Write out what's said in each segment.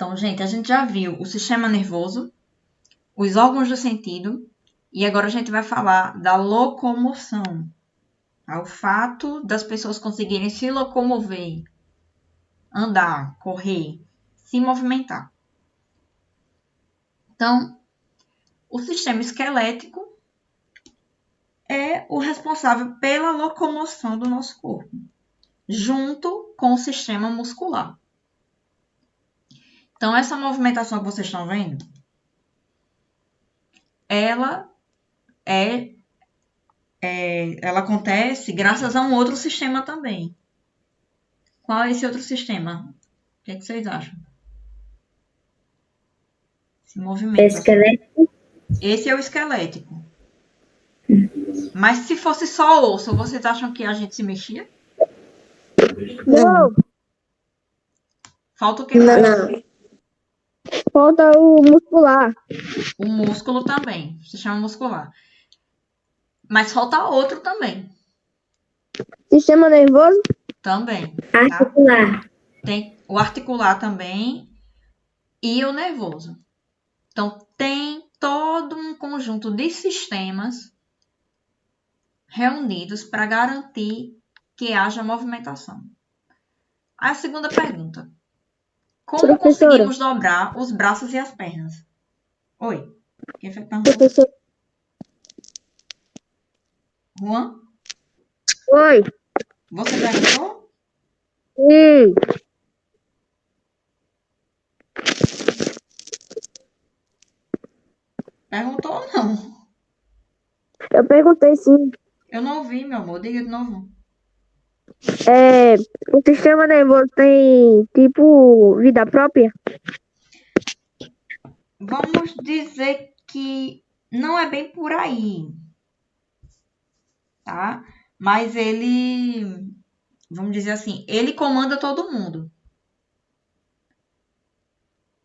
Então, gente, a gente já viu o sistema nervoso, os órgãos do sentido, e agora a gente vai falar da locomoção. O fato das pessoas conseguirem se locomover, andar, correr, se movimentar. Então, o sistema esquelético é o responsável pela locomoção do nosso corpo, junto com o sistema muscular. Então, essa movimentação que vocês estão vendo, ela acontece graças a um outro sistema também. Qual é esse outro sistema? O que vocês acham? Esse movimento. Esquelético. Esse é o esquelético. Mas se fosse só osso, vocês acham que a gente se mexia? Não. Falta o que mais? Não. Falta o muscular. O músculo também, se chama muscular. Mas falta outro também. Sistema nervoso? Também. Articular. Tá? Tem o articular também e o nervoso. Então, tem todo um conjunto de sistemas reunidos para garantir que haja movimentação. A segunda pergunta. Como conseguimos dobrar os braços e as pernas? Oi. Quem foi que perguntou? Professor. Juan? Oi. Você perguntou? Sim. Perguntou ou não? Eu perguntei sim. Eu não ouvi, meu amor. Diga de novo. O sistema nervoso tem, tipo, vida própria? Vamos dizer que não é bem por aí, tá? Mas ele, vamos dizer assim, ele comanda todo mundo.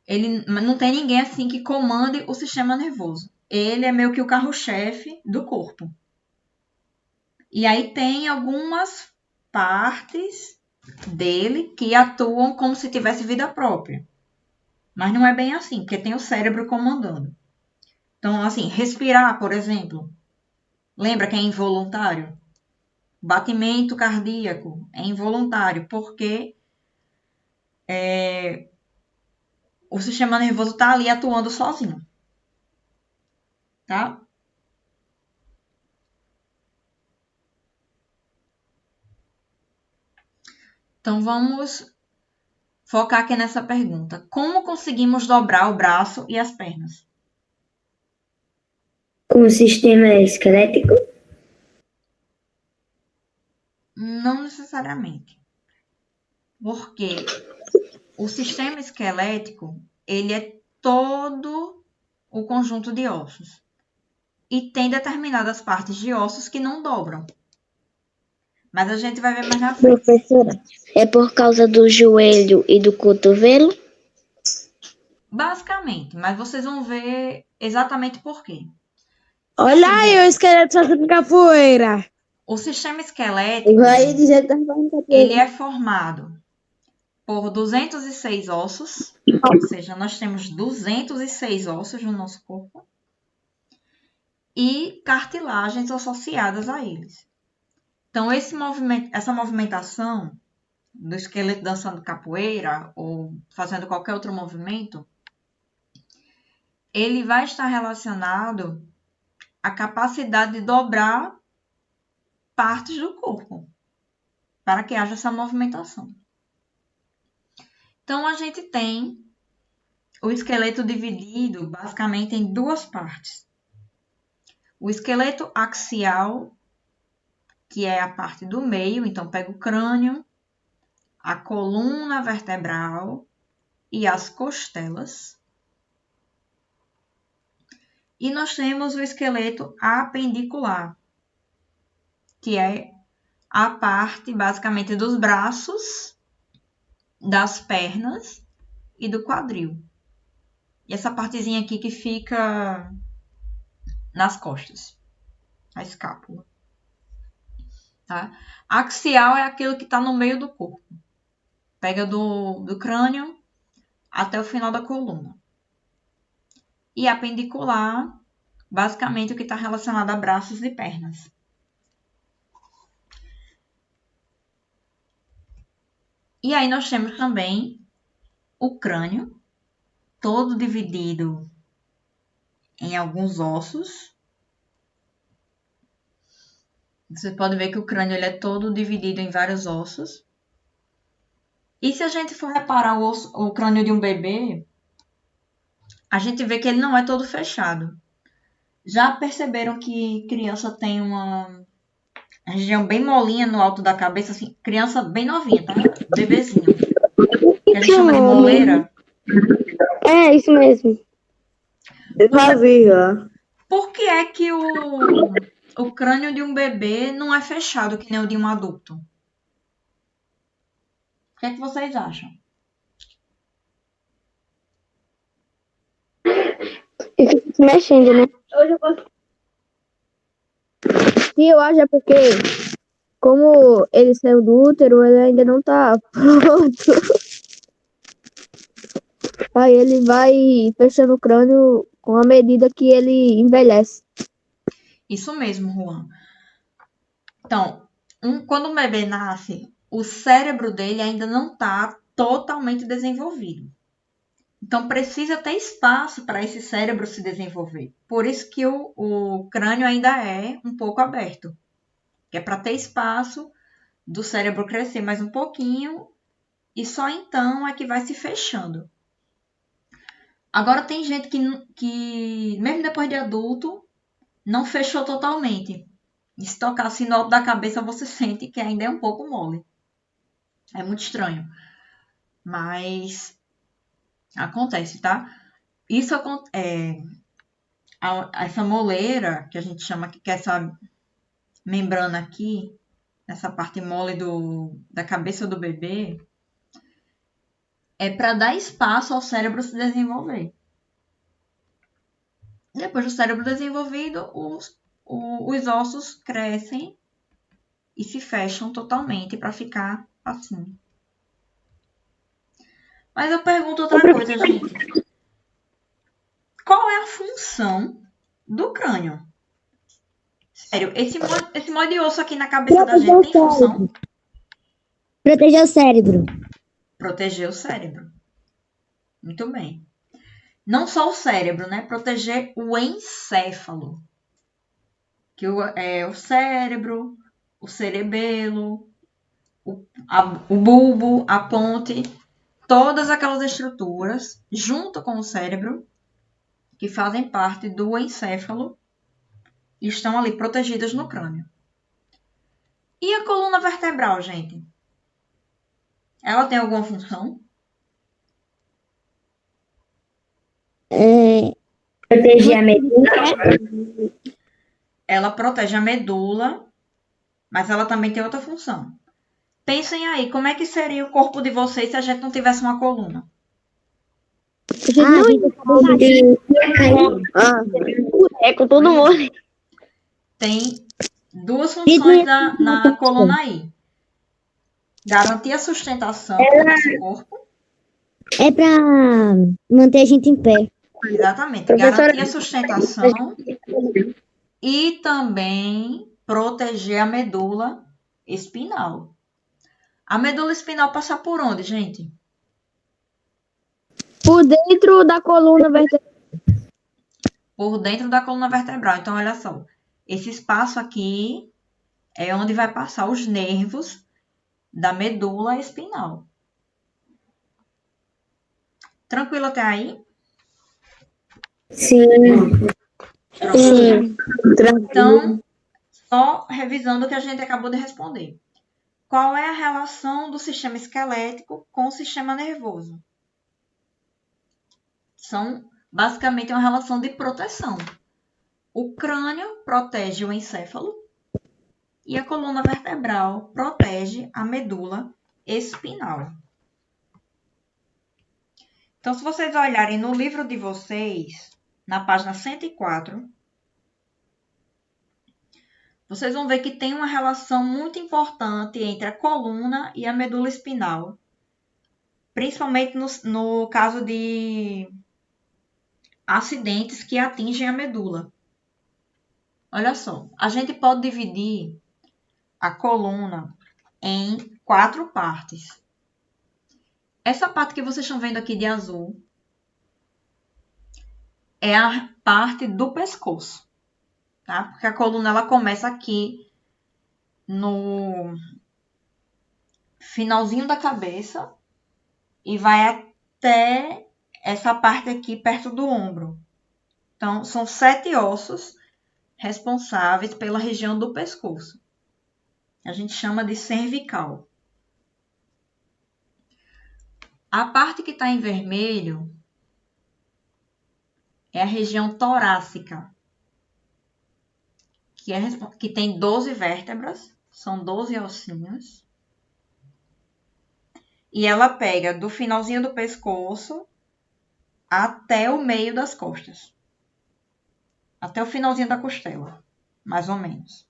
Ele não tem ninguém assim que comande o sistema nervoso. Ele é meio que o carro-chefe do corpo. E aí tem algumas partes dele que atuam como se tivesse vida própria. Mas não é bem assim, porque tem o cérebro comandando. Então, assim, respirar, por exemplo. Lembra que é involuntário? Batimento cardíaco é involuntário, porque o sistema nervoso está ali atuando sozinho. Tá? Então, vamos focar aqui nessa pergunta. Como conseguimos dobrar o braço e as pernas? Com o sistema esquelético? Não necessariamente. Porque o sistema esquelético, ele é todo o conjunto de ossos. E tem determinadas partes de ossos que não dobram. Mas a gente vai ver mais na frente. Professora, é por causa do joelho e do cotovelo? Basicamente, mas vocês vão ver exatamente por quê. Olha aí o esqueleto fazendo capoeira. O sistema esquelético, ele é formado por 206 ossos, ou seja, nós temos 206 ossos no nosso corpo e cartilagens associadas a eles. Então, essa movimentação do esqueleto dançando capoeira ou fazendo qualquer outro movimento, ele vai estar relacionado à capacidade de dobrar partes do corpo para que haja essa movimentação. Então, a gente tem o esqueleto dividido basicamente em duas partes. O esqueleto axial, que é a parte do meio, então pega o crânio, a coluna vertebral e as costelas. E nós temos o esqueleto apendicular, que é a parte basicamente dos braços, das pernas e do quadril. E essa partezinha aqui que fica nas costas, a escápula. Tá? Axial é aquilo que está no meio do corpo. Pega do crânio, até o final da coluna. E apendicular, basicamente o que está relacionado a braços e pernas. E aí nós temos também o crânio, todo dividido em alguns ossos. Você pode ver que o crânio ele é todo dividido em vários ossos. E se a gente for reparar o crânio de um bebê, a gente vê que ele não é todo fechado. Já perceberam que criança tem uma região bem molinha no alto da cabeça, assim, criança bem novinha, tá? Bebezinho. Que a gente chama de moleira. É, isso mesmo. Por que é que o crânio de um bebê não é fechado que nem o de um adulto? O que é que vocês acham? E fica se mexendo, né? E eu acho é porque, como ele saiu do útero, ele ainda não tá pronto. Aí ele vai fechando o crânio com a medida que ele envelhece. Isso mesmo, Juan. Então, quando o bebê nasce, o cérebro dele ainda não está totalmente desenvolvido. Então, precisa ter espaço para esse cérebro se desenvolver. Por isso que o crânio ainda é um pouco aberto. Que é para ter espaço do cérebro crescer mais um pouquinho e só então é que vai se fechando. Agora, tem gente que mesmo depois de adulto, não fechou totalmente. E se tocar assim no alto da cabeça, você sente que ainda é um pouco mole. É muito estranho. Mas acontece, tá? Isso essa moleira, que a gente chama, que é essa membrana aqui, nessa parte mole da cabeça do bebê, é para dar espaço ao cérebro se desenvolver. Depois do cérebro desenvolvido, os ossos crescem e se fecham totalmente para ficar assim. Mas eu pergunto outra coisa, gente. Qual é a função do crânio? Sério, esse monte de osso aqui na cabeça da gente tem função? Proteger o cérebro. Proteger o cérebro. Muito bem. Não só o cérebro, né? Proteger o encéfalo. Que é o cérebro, o cerebelo, o bulbo, a ponte. Todas aquelas estruturas, junto com o cérebro, que fazem parte do encéfalo, estão ali protegidas no crânio. E a coluna vertebral, gente? Ela tem alguma função? Proteger a medula. Ela protege a medula, mas ela também tem outra função. Pensem aí, como é que seria o corpo de vocês se a gente não tivesse uma coluna? É com todo mundo. Tem duas funções na coluna aí. Garantir a sustentação do nosso corpo. É pra manter a gente em pé. Exatamente. Garantir a sustentação e também proteger a medula espinal. A medula espinal passa por onde, gente? Por dentro da coluna vertebral. Por dentro da coluna vertebral. Então, olha só. Esse espaço aqui é onde vai passar os nervos da medula espinal. Tranquilo até aí? Sim. Sim. Então, só revisando o que a gente acabou de responder. Qual é a relação do sistema esquelético com o sistema nervoso? São basicamente uma relação de proteção. O crânio protege o encéfalo e a coluna vertebral protege a medula espinal. Então, se vocês olharem no livro de vocês, na página 104, vocês vão ver que tem uma relação muito importante entre a coluna e a medula espinal, principalmente no caso de acidentes que atingem a medula. Olha só, a gente pode dividir a coluna em 4 partes. Essa parte que vocês estão vendo aqui de azul é a parte do pescoço, tá? Porque a coluna ela começa aqui no finalzinho da cabeça e vai até essa parte aqui perto do ombro. Então, são 7 ossos responsáveis pela região do pescoço. A gente chama de cervical. A parte que está em vermelho é a região torácica, que tem 12 vértebras, são 12 ossinhos. E ela pega do finalzinho do pescoço até o meio das costas. Até o finalzinho da costela, mais ou menos.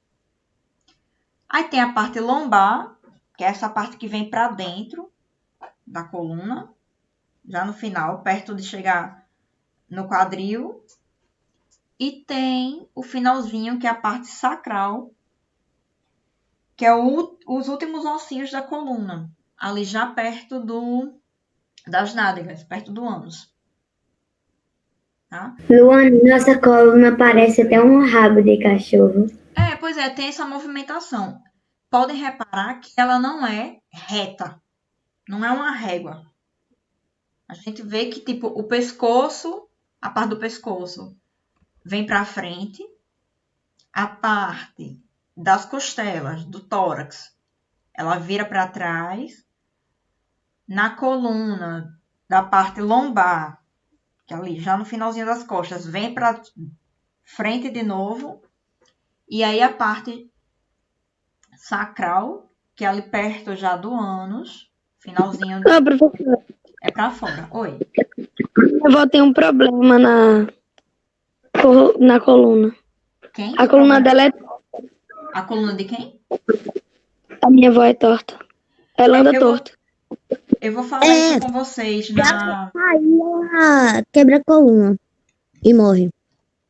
Aí tem a parte lombar, que é essa parte que vem para dentro da coluna, já no final, perto de chegar no quadril. E tem o finalzinho, que é a parte sacral, que é os últimos ossinhos da coluna, ali já perto das nádegas, perto do ânus. Tá? Luana, nossa coluna parece até um rabo de cachorro. Pois é, tem essa movimentação. Podem reparar que ela não é reta, não é uma régua. A gente vê que, tipo, o pescoço, a parte do pescoço vem para frente, a parte das costelas, do tórax, ela vira para trás. Na coluna da parte lombar, que ali já no finalzinho das costas, vem para frente de novo. E aí a parte sacral, que é ali perto já do ânus, finalzinho, Professor, é para fora. Oi. minha avó tem um problema na coluna. Quem? A coluna dela é... A coluna de quem? A minha avó é torta. Ela anda torta. Eu vou falar isso com vocês Aí ela quebra a coluna e morre.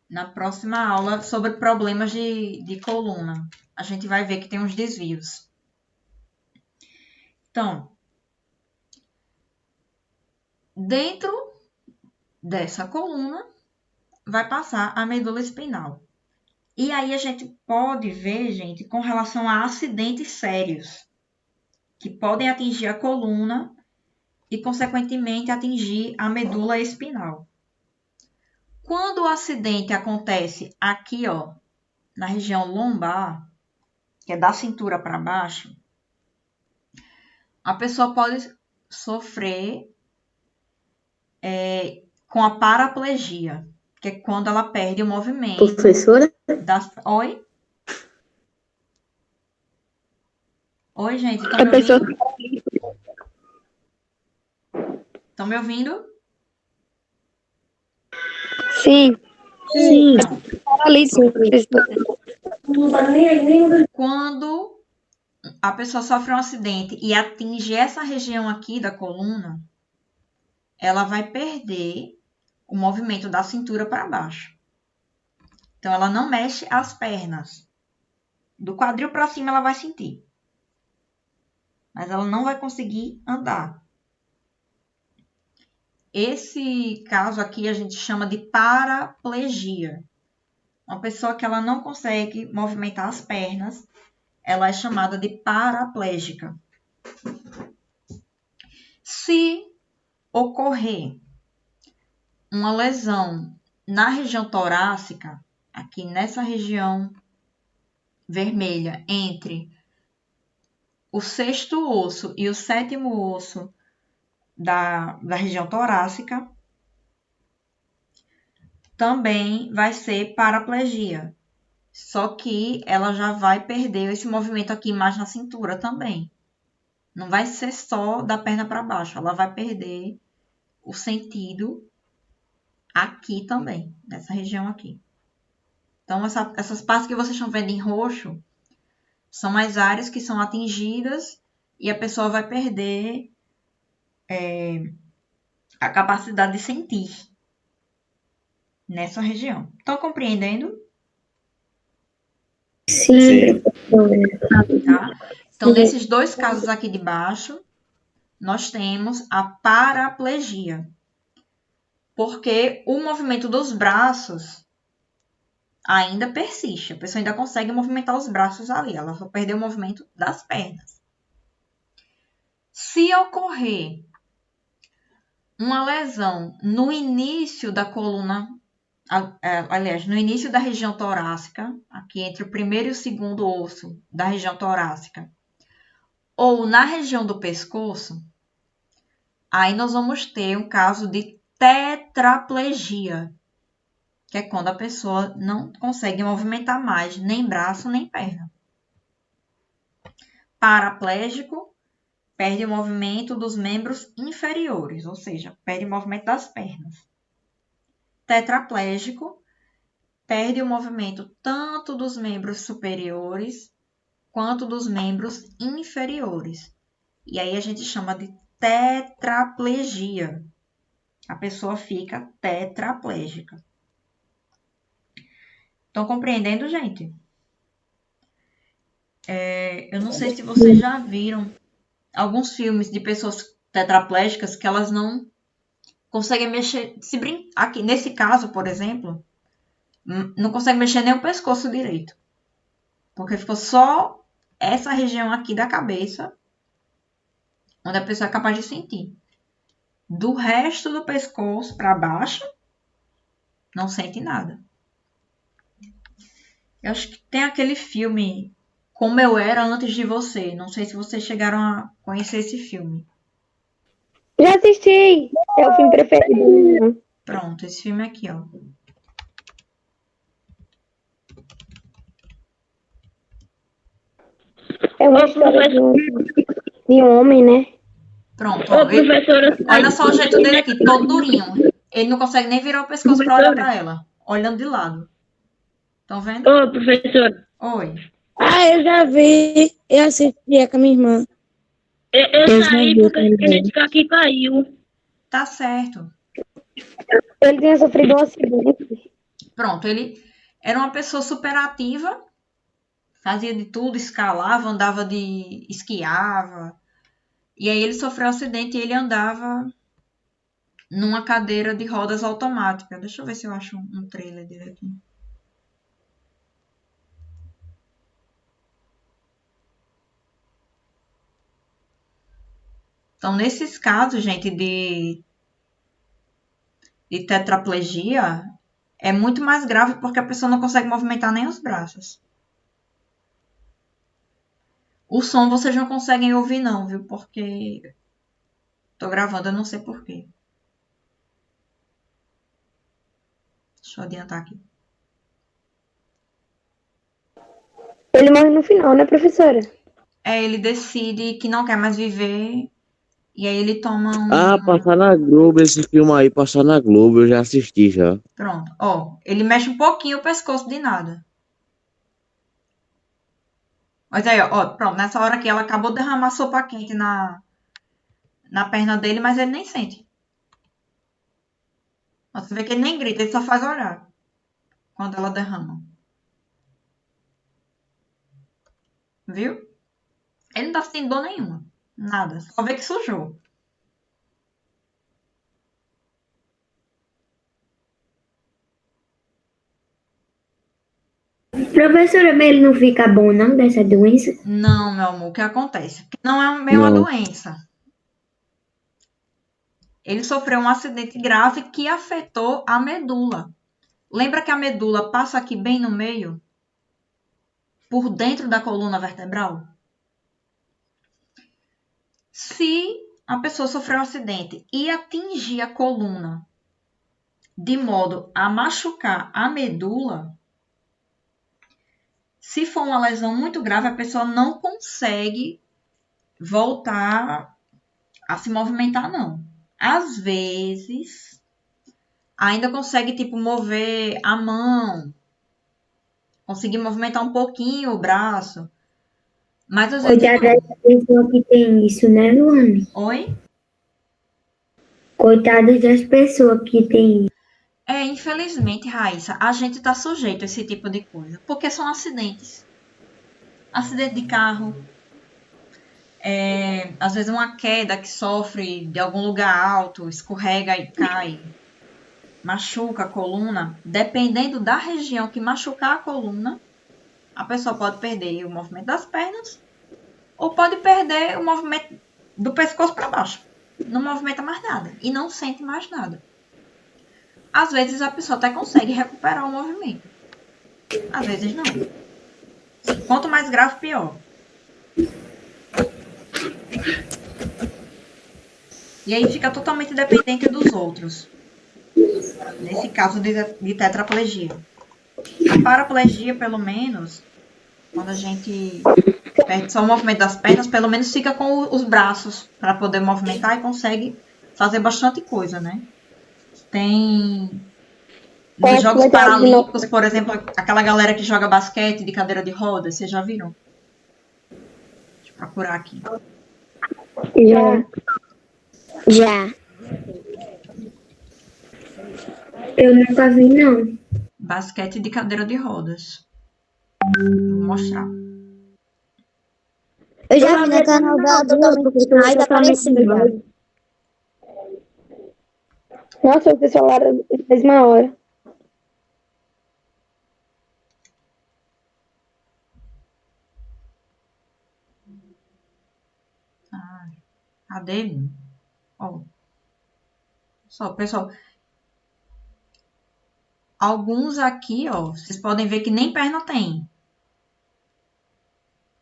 na próxima aula sobre problemas de coluna. A gente vai ver que tem uns desvios. Então, dentro dessa coluna vai passar a medula espinhal. E aí a gente pode ver, gente, com relação a acidentes sérios que podem atingir a coluna e, consequentemente, atingir a medula espinal. Quando o acidente acontece aqui, ó, na região lombar, que é da cintura para baixo, a pessoa pode sofrer com a paraplegia, que é quando ela perde o movimento. Professora? Oi? Oi, gente, estão A me pessoa... ouvindo? Estão me ouvindo? Sim. Sim. Paralítico, professor. Quando a pessoa sofre um acidente e atinge essa região aqui da coluna, ela vai perder o movimento da cintura para baixo. Então, ela não mexe as pernas. Do quadril para cima, ela vai sentir. Mas ela não vai conseguir andar. Esse caso aqui a gente chama de paraplegia. Uma pessoa que ela não consegue movimentar as pernas, ela é chamada de paraplégica. Se ocorrer uma lesão na região torácica, aqui nessa região vermelha, entre o 6º osso e o 7º osso da região torácica, também vai ser paraplegia. Só que ela já vai perder esse movimento aqui mais na cintura também. Não vai ser só da perna para baixo, ela vai perder o sentido aqui também, nessa região aqui. Então, essas partes que vocês estão vendo em roxo são as áreas que são atingidas e a pessoa vai perder a capacidade de sentir nessa região. Estão compreendendo? Sim, professora. Tá? Então, nesses dois casos aqui de baixo, nós temos a paraplegia, porque o movimento dos braços ainda persiste. A pessoa ainda consegue movimentar os braços ali, ela só perdeu o movimento das pernas. Se ocorrer uma lesão no início da coluna, aliás, no início da região torácica, aqui entre o primeiro e o segundo osso da região torácica, ou na região do pescoço, aí nós vamos ter um caso de tetraplegia, que é quando a pessoa não consegue movimentar mais nem braço nem perna. Paraplégico, perde o movimento dos membros inferiores, ou seja, perde o movimento das pernas. Tetraplégico, perde o movimento tanto dos membros superiores quanto dos membros inferiores. E aí a gente chama de tetraplegia. A pessoa fica tetraplégica. Estão compreendendo, gente? Eu não sei se vocês já viram alguns filmes de pessoas tetraplégicas que elas não conseguem mexer. Aqui, nesse caso, por exemplo, não consegue mexer nem o pescoço direito. Porque ficou só essa região aqui da cabeça onde a pessoa é capaz de sentir. Do resto do pescoço para baixo, não sente nada. Eu acho que tem aquele filme Como Eu Era Antes de Você. Não sei se vocês chegaram a conhecer esse filme. Já assisti. É o filme preferido. Pronto, esse filme aqui, ó. É uma história de um homem, né? Pronto, ó, professora, olha só o jeito dele aqui, todo durinho. Ele não consegue nem virar o pescoço para olhar para ela, olhando de lado. Estão vendo? ô, professora. Oi. Ah, eu já vi. Eu assisti com a minha irmã. Eu saí porque a internet aqui caiu. Tá certo. Ele tinha sofrido um acidente. Pronto, ele era uma pessoa super ativa, fazia de tudo, escalava, andava esquiava. E aí ele sofreu um acidente e ele andava numa cadeira de rodas automática. Deixa eu ver se eu acho um trailer dele aqui. Então, nesses casos, gente, de tetraplegia, é muito mais grave porque a pessoa não consegue movimentar nem os braços. O som vocês não conseguem ouvir não, viu? Porque tô gravando, eu não sei porquê. Deixa eu adiantar aqui. Ele morre no final, né, professora? Ele decide que não quer mais viver e aí ele toma Ah, passar na Globo, esse filme aí, passar na Globo, eu já assisti já. Pronto. Ó, ele mexe um pouquinho o pescoço de nada. Mas aí, ó, pronto. Nessa hora aqui ela acabou de derramar sopa quente na perna dele, mas ele nem sente. Você vê que ele nem grita, ele só faz olhar quando ela derrama. Viu? Ele não tá sentindo dor nenhuma. Nada. Só vê que sujou. Professora, mas ele não fica bom não dessa doença? Não, meu amor, o que acontece? Porque não é meio uma Não. doença. Ele sofreu um acidente grave que afetou a medula. Lembra que a medula passa aqui bem no meio? Por dentro da coluna vertebral? Se a pessoa sofreu um acidente e atingir a coluna de modo a machucar a medula, se for uma lesão muito grave, a pessoa não consegue voltar a se movimentar, não. Às vezes, ainda consegue, tipo, mover a mão, conseguir movimentar um pouquinho o braço, mas às vezes Cuidado dessa pessoa que tem isso, né, Luane? Oi? Coitadas das pessoas que tem. Infelizmente, Raíssa, a gente tá sujeito a esse tipo de coisa, porque são acidentes. Acidente de carro, às vezes uma queda que sofre de algum lugar alto, escorrega e cai, machuca a coluna. Dependendo da região que machucar a coluna, a pessoa pode perder o movimento das pernas ou pode perder o movimento do pescoço para baixo. Não movimenta mais nada e não sente mais nada. Às vezes a pessoa até consegue recuperar o movimento. Às vezes não. Quanto mais grave, pior. E aí fica totalmente dependente dos outros. Nesse caso de tetraplegia. A paraplegia, pelo menos, quando a gente perde só o movimento das pernas, pelo menos fica com os braços para poder movimentar e consegue fazer bastante coisa, né? Tem nos Jogos Paralímpicos, por exemplo, aquela galera que joga basquete de cadeira de rodas, vocês já viram? Deixa eu procurar aqui. Já. Eu nunca vi, não. Basquete de cadeira de rodas. Vou mostrar. Eu já vi no canal da totalmente mais aparecendo. Nossa, vocês falaram na mesma hora. Cadê? Ó. Só, pessoal. Alguns aqui, ó, vocês podem ver que nem perna tem.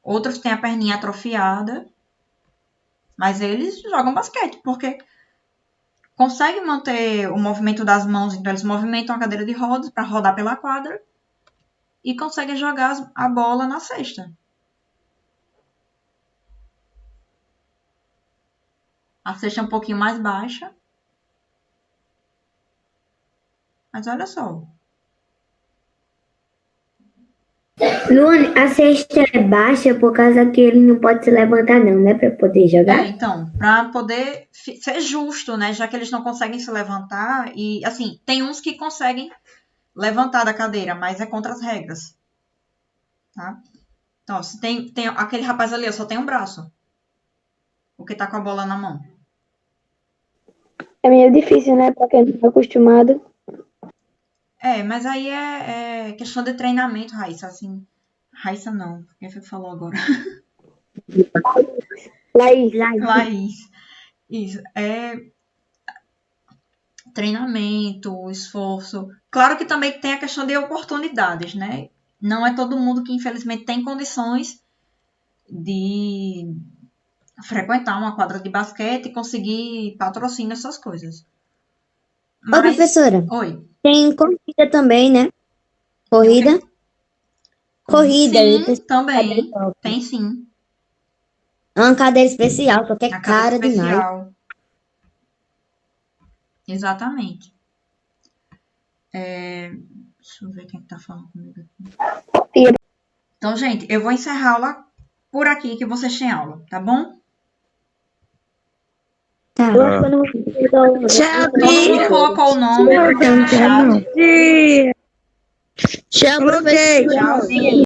Outros têm a perninha atrofiada. Mas eles jogam basquete, porque conseguem manter o movimento das mãos. Então, eles movimentam a cadeira de rodas para rodar pela quadra. E conseguem jogar a bola na cesta. A cesta é um pouquinho mais baixa. Mas olha só. Luane, a cesta é baixa por causa que ele não pode se levantar, não, né? Pra poder jogar. Então, para poder ser justo, né? Já que eles não conseguem se levantar. E, assim, tem uns que conseguem levantar da cadeira, mas é contra as regras. Tá? Então, se tem aquele rapaz ali, só tem um braço. O que tá com a bola na mão. É meio difícil, né? Pra quem não tá acostumado. Mas aí é questão de treinamento, Raíssa, assim. Raíssa não, quem foi que falou agora? Laís. Isso, treinamento, esforço. Claro que também tem a questão de oportunidades, né? Não é todo mundo que, infelizmente, tem condições de frequentar uma quadra de basquete e conseguir patrocínio, essas coisas. Ô, professora, Oi. tem corrida também, né? Corrida? Corrida. Sim, também. Tem sim. É uma cadeira especial, só que é A cara cadeira demais. especial. Exatamente. Deixa eu ver quem tá falando comigo aqui. Então, gente, eu vou encerrar a aula por aqui, que vocês têm aula, tá bom? Tá. Todo mundo colocou o nome. Tchau. Tchau, professor. Tchauzinho.